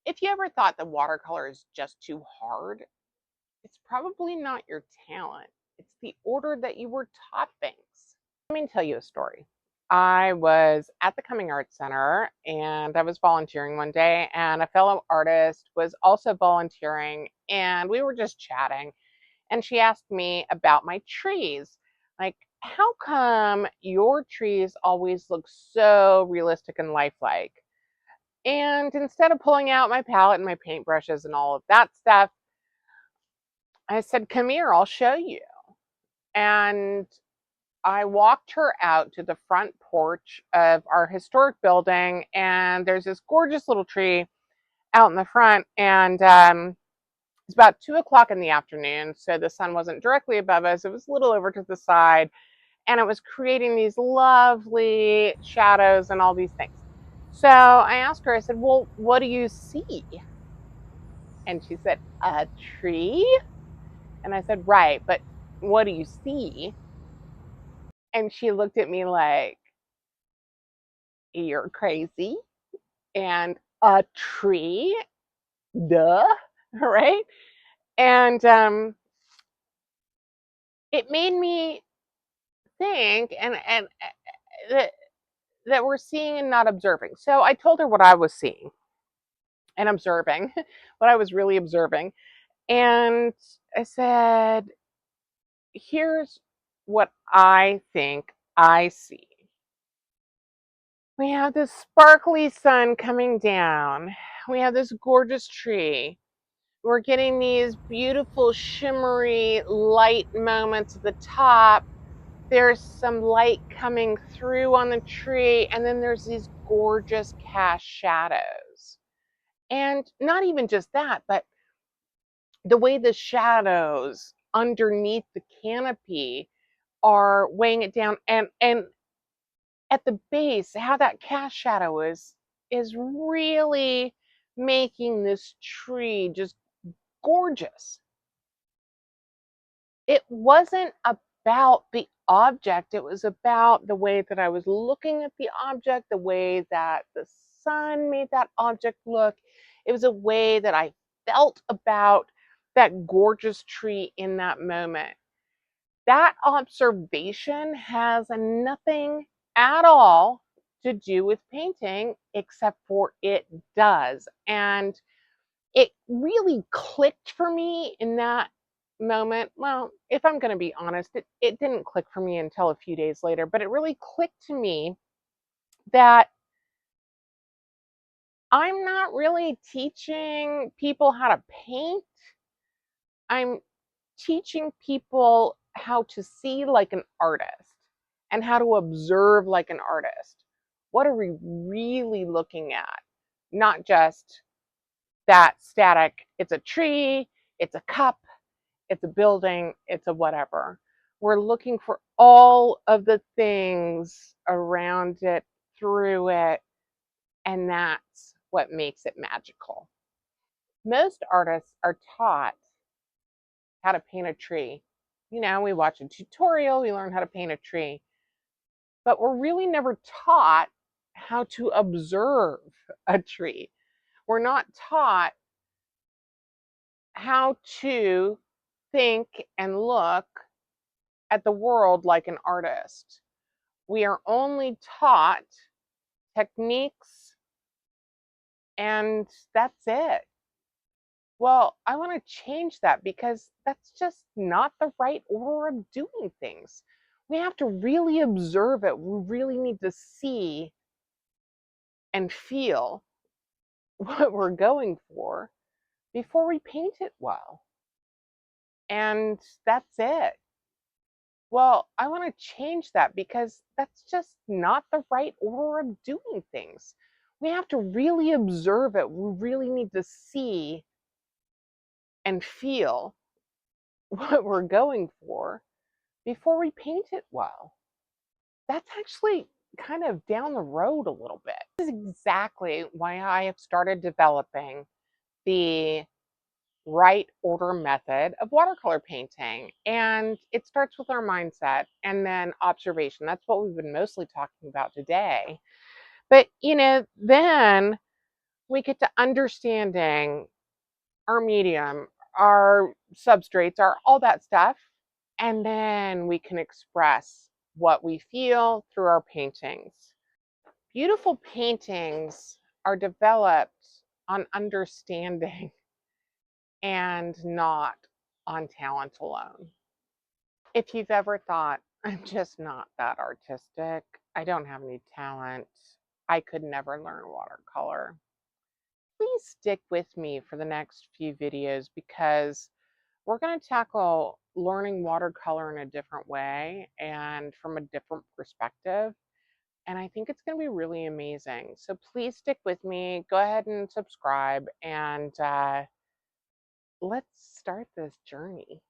If you ever thought that watercolor is just too hard, it's probably not your talent. It's the order that you were taught things. Let me tell you a story. I was at the Coming Arts Center and I was volunteering one day, and a fellow artist was also volunteering, and we were just chatting. And she asked me about my trees. Like, how come your trees always look so realistic and lifelike? And instead of pulling out my palette and my paintbrushes and all of that stuff, I said, come here, I'll show you. And I walked her out to the front porch of our historic building, and there's this gorgeous little tree out in the front. And it's about 2 o'clock in the afternoon, so the sun wasn't directly above us. It was a little over to the side, and it was creating these lovely shadows and all these things. So I asked her, I said, well, what do you see? And she said, a tree? And I said, right, but what do you see? And she looked at me like, you're crazy. And a tree? Duh, right? And it made me think and that we're seeing and not observing. So I told her what I was seeing and observing, what I was really observing. And I said, here's what I think I see. We have this sparkly sun coming down. We have this gorgeous tree. We're getting these beautiful shimmery light moments at the top. There's some light coming through on the tree, and then there's these gorgeous cast shadows. And not even just that, but the way the shadows underneath the canopy are weighing it down, and at the base, how that cast shadow is really making this tree just gorgeous. It wasn't about the object, it was about the way that I was looking at the object, the way that the sun made that object look. It was a way that I felt about that gorgeous tree in that moment. That observation has nothing at all to do with painting, except for it does. And it really clicked for me in that moment. Well, if I'm going to be honest, it didn't click for me until a few days later, but it really clicked to me that I'm not really teaching people how to paint. I'm teaching people how to see like an artist and how to observe like an artist. What are we really looking at? Not just that static, it's a tree, it's a cup, it's a building, it's a whatever. We're looking for all of the things around it, through it, and that's what makes it magical. Most artists are taught how to paint a tree. You know, we watch a tutorial, we learn how to paint a tree, but we're really never taught how to observe a tree. We're not taught how to think and look at the world like an artist. We are only taught techniques, and that's it. Well, I want to change that, because that's just not the right order of doing things. We have to really observe it. We really need to see and feel what we're going for before we paint it well. And that's it. Well, I want to change that, because that's just not the right order of doing things. We have to really observe it. We really need to see and feel what we're going for before we paint it well. That's actually kind of down the road a little bit. This is exactly why I have started developing the right order method of watercolor painting. And it starts with our mindset and then observation. That's what we've been mostly talking about today. But, then we get to understanding our medium, our substrates, our all that stuff. And then we can express what we feel through our paintings. Beautiful paintings are developed on understanding and not on talent alone. If you've ever thought, I'm just not that artistic, I don't have any talent, I could never learn watercolor, please stick with me for the next few videos because we're going to tackle learning watercolor in a different way and from a different perspective. And I think it's going to be really amazing. So please stick with me. Go ahead and subscribe and let's start this journey.